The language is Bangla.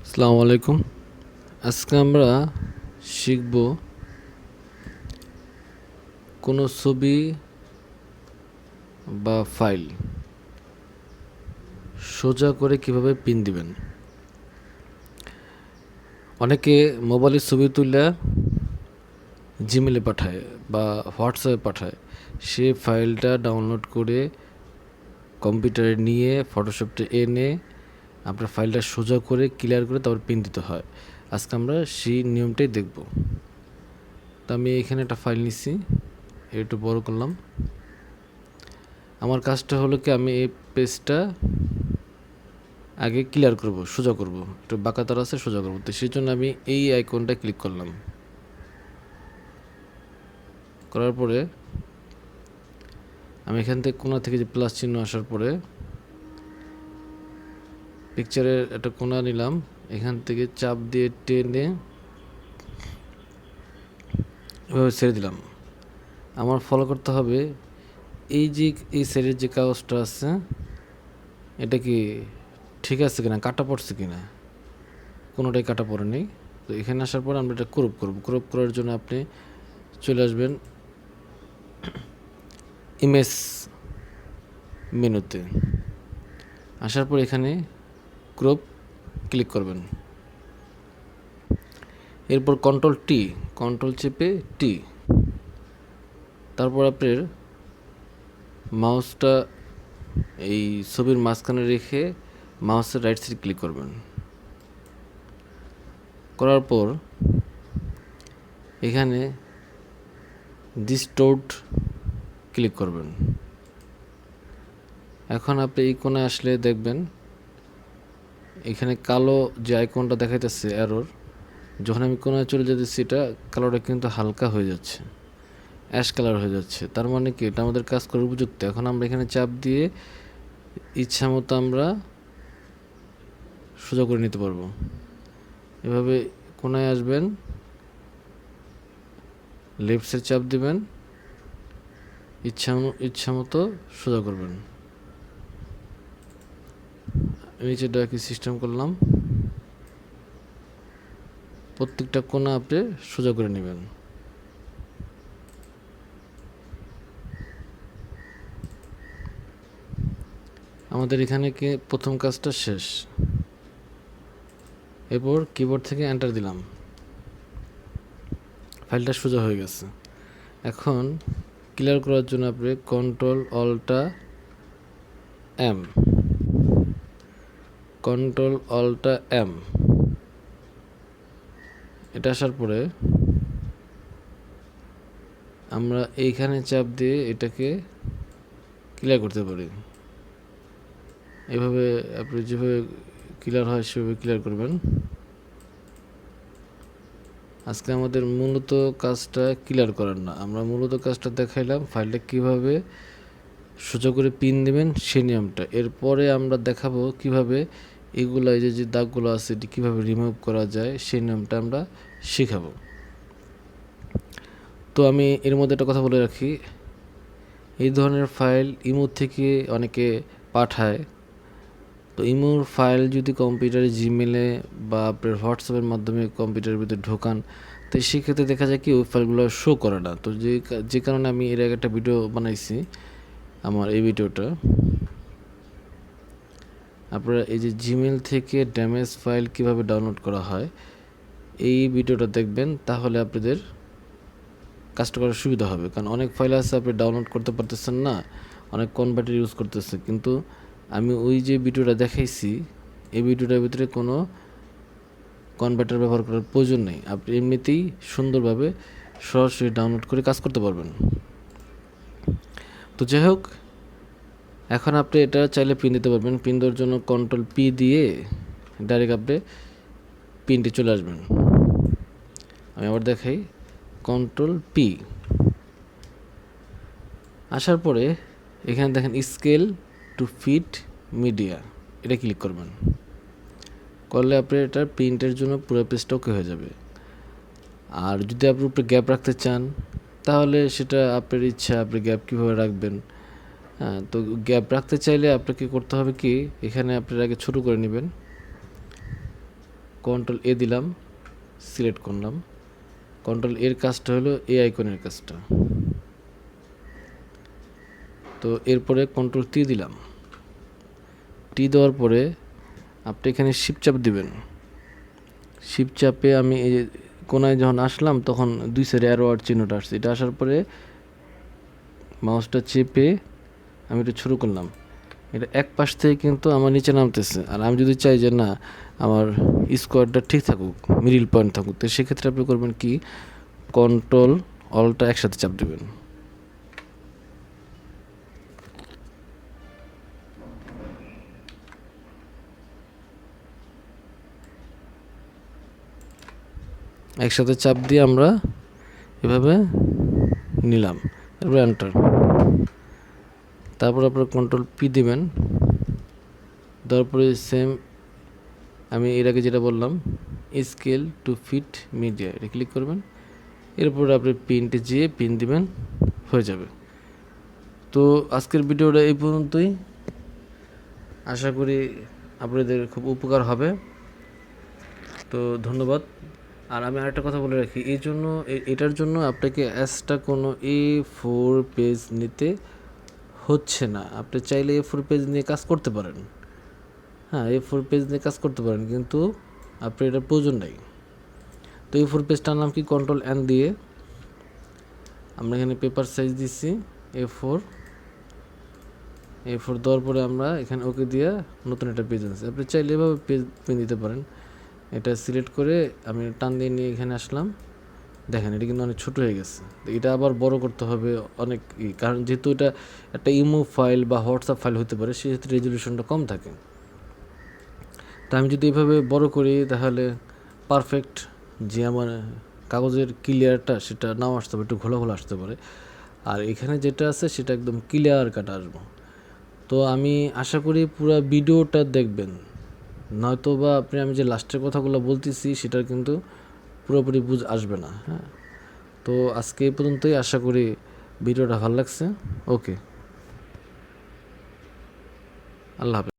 আসসালামু আলাইকুম। আজকে আমরা শিখব কোনো ছবি বা ফাইল সোজা করে কিভাবে পিন দিবেন। অনেকে মোবাইলের ছবি তুলে জিমেলে পাঠায় বা হোয়াটসঅ্যাপে পাঠায়। সে ফাইলটা ডাউনলোড করে কম্পিউটারে নিয়ে ফটোশপটা এনে আপনার ফাইলটা সোজা করে ক্লিয়ার করে তারপর পিন দিতে হয়। আজকে আমরা সেই নিয়মটাই দেখব। তো আমি এখানে একটা ফাইল নিচ্ছি, একটু বড় করলাম। আমার কাজটা হলো কি, আমি এই পেজটা আগে ক্লিয়ার করব, সোজা করব, একটু বাঁকা তার আছে সোজা করব। তো সেই জন্য আমি এই আইকনটা ক্লিক করলাম। করার পরে আমি এখান থেকে কোণা থেকে যে প্লাস চিহ্ন আসার পরে পিকচারের একটা কোণা নিলাম, এখান থেকে চাপ দিয়ে টেনে এভাবে ছেড়ে দিলাম। আমার ফলো করতে হবে এই যে এই সাইডের যে কাগজটা আছে এটা কি ঠিক আছে কিনা, কাটা পড়ছে কিনা। কোনোটাই কাটা পড়ে নেই। তো এখানে আসার পর আমরা এটা ক্রপ করব। ক্রপ করার জন্য আপনি চলে আসবেন ইমেজ মেনুতে। আসার পর এখানে ক্রপ ক্লিক করবেন। এরপর কন্ট্রোল চেপে টি। তারপর আপনার মাউসটা এই ছবির মাঝখানে রেখে মাউসের রাইট সাইড ক্লিক করবেন। করার পর এখানে ডিস্টোর্ট ক্লিক করবেন। এখন আপনি এই কোণে আসলে দেখবেন এখানে কালো যে আইকনটা দেখাইতেছে এরর, যখন আমি কোণায় চলে যেতেছি এটা কালোটা কিন্তু হালকা হয়ে যাচ্ছে, অ্যাশ কালার হয়ে যাচ্ছে। তার মানে কি এটা আমাদের কাজ করার উপযুক্ত। এখন আমরা এখানে চাপ দিয়ে ইচ্ছা মতো আমরা সোজা করে নিতে পারবো। এভাবে কোণায় আসবেন, লেফট সাইড চাপ দিবেন, ইচ্ছা মতো সোজা করবেন। নিচেটা একই সিস্টেম করলাম। প্রত্যেকটা কোণা আপনি সোজা করে নেবেন। আমাদের এখানে কি প্রথম কাজটা শেষ। এরপর কিবোর্ড থেকে এন্টার দিলাম, ফাইলটা সোজা হয়ে গেছে। এখন ক্লিয়ার করার জন্য আপনি কন্ট্রোল অল্টা এম এটা আসার পরে আমরা এইখানে চাপ দিয়ে এটাকে ক্লিয়ার করতে পারি। এভাবে আপনি যেভাবে ক্লিয়ার হয় সেভাবে ক্লিয়ার করবেন। আজকে আমাদের মূলত কাজটা ক্লিয়ার করার না, আমরা মূলত কাজটা দেখাইলাম ফাইলটা কিভাবে সোজা করে পিন দেবেন সেই নিয়মটা। এরপরে আমরা দেখাবো কিভাবে এগুলো, এই যে দাগগুলো আছে এটি কীভাবে রিমুভ করা যায় সেই নিয়মটা আমরা শেখাবো। তো আমি এর মধ্যে একটা কথা বলে রাখি, এই ধরনের ফাইল ইমো থেকে অনেকে পাঠায়। তো ইমোর ফাইল যদি কম্পিউটারে জিমেলে বা আপনার হোয়াটসঅ্যাপের মাধ্যমে কম্পিউটারের ভিতরে ঢোকান, তো সেক্ষেত্রে দেখা যায় কি ওই ফাইলগুলো শো করে না। তো যে কারণে আমি এর আগে একটা ভিডিও বানাইছি, আমার এই ভিডিওটা আপনারা এই যে জিমেল থেকে ড্যামেজ ফাইল কিভাবে ডাউনলোড করা হয় এই ভিডিওটা দেখবেন, তাহলে আপনাদের কাজটা করার সুবিধা হবে। কারণ অনেক ফাইল আছে আপনি ডাউনলোড করতে পারতেছেন না, অনেক কনভার্টার ইউজ করতেছে, কিন্তু আমি ওই যে ভিডিওটা দেখাইছি এই ভিডিওটার ভিতরে কোনো কনভার্টার ব্যবহার করার প্রয়োজন নেই। আপনি এমনিতেই সুন্দরভাবে সরাসরি ডাউনলোড করে কাজ করতে পারবেন। তো যাই হোক, এখন আপনি এটা চাইলে পিন দিতে পারবেন। পিন দেওয়ার জন্য কন্ট্রোল পি দিয়ে ডাইরেক্ট আপনি পিনটি চলে আসবেন। আমি আবার দেখাই, কন্ট্রোল পি আসার পরে এখানে দেখেন স্কেল টু ফিট মিডিয়া, এটা ক্লিক করবেন। করলে আপনার এটা প্রিন্টের জন্য পুরো পেজটা ওকে হয়ে যাবে। আর যদি আপনি উপরে গ্যাপ রাখতে চান তাহলে সেটা আপনার ইচ্ছা, আপনি গ্যাপ কীভাবে রাখবেন। হ্যাঁ, তো গ্যাপ রাখতে চাইলে আপনাকে করতে হবে কি, এখানে আপনার আগে ছোটো করে নেবেন, কন্ট্রোল এ দিলাম, সিলেক্ট করলাম। কন্ট্রোল এর কাজটা হলো এই আইকনের কাজটা। তো এরপরে কন্ট্রোল টি দিলাম। টি দেওয়ার পরে আপনি এখানে শিফট চাপ দিবেন। শিফট চাপে আমি এই কোনায় যখন আসলাম তখন দুই সাইডে অ্যারো আর চিহ্নটা আসছে। এটা আসার পরে মাউসটা চেপে আমি এটা শুরু করলাম। এটা এক পাশ থেকে কিন্তু আমার নিচে নামতেছে। আর আমি যদি চাই যে না আমার স্কোয়ারটা ঠিক থাকুক, মিডিল পয়েন্ট থাকুক, তো সেক্ষেত্রে আপনি করবেন কি, কন্ট্রোল অলটা একসাথে চাপ দেবেন। একসাথে চাপ দিয়ে আমরা এভাবে নিলাম, তারপর এন্টার। তারপর আপনার কন্ট্রোল পি দিবেন। তারপরে সেম আমি এর আগে যেটা বললাম স্কেল টু ফিট মিডিয়া, এটা ক্লিক করবেন। এরপর আপনি পিনটে যেয়ে পিন দিবেন, হয়ে যাবে। তো আজকের ভিডিওটা এই পর্যন্তই। আশা করি আপনাদের খুব উপকার হবে। তো ধন্যবাদ। আর আমি আরেকটা কথা বলে রাখি, এই জন্য এটার জন্য আপনাকে অ্যাসটা কোনো A4 পেজ নিতে হচ্ছে না। আপনি চাইলে A4 পেজ নিয়ে কাজ করতে পারেন। হ্যাঁ, A4 পেজ নিয়ে কাজ করতে পারেন, কিন্তু আপনার এটার প্রয়োজন নেই। তো A4 পেজটার নাম কি, কন্ট্রোল এন দিয়ে আমরা এখানে পেপার সাইজ দিচ্ছি A4 দেওয়ার পরে আমরা এখানে ওকে দিয়ে নতুন একটা পেজ আছে। আপনি চাইলে এভাবে পেজ দিতে পারেন। এটা সিলেক্ট করে আমি টান দিয়ে নিয়ে এখানে আসলাম। দেখেন এটা কিন্তু অনেক ছোটো হয়ে গেছে। এটা আবার বড় করতে হবে অনেক, কারণ যেহেতু এটা একটা ইমো ফাইল বা হোয়াটসঅ্যাপ ফাইল হতে পারে, সেক্ষেত্রে রেজলিউশনটা কম থাকে। তা আমি যদি এভাবে বড় করি তাহলে পারফেক্ট যে আমার কাগজের ক্লিয়ারটা সেটা নাও আসতে পারে, একটু ঘোলা ঘোলা আসতে পারে। আর এখানে যেটা আছে সেটা একদম ক্লিয়ার কাট আসবো। তো আমি আশা করি পুরো ভিডিওটা দেখবেন, নয়তো বা আপনি আমি যে লাস্টের কথাগুলো বলতেছি সেটার কিন্তু পুরোপুরি বুঝ আসবে না। হ্যাঁ, তো আজকে এই পর্যন্তই। আশা করি ভিডিওটা ভালো লাগছে। ওকে, আল্লাহ হাফেজ।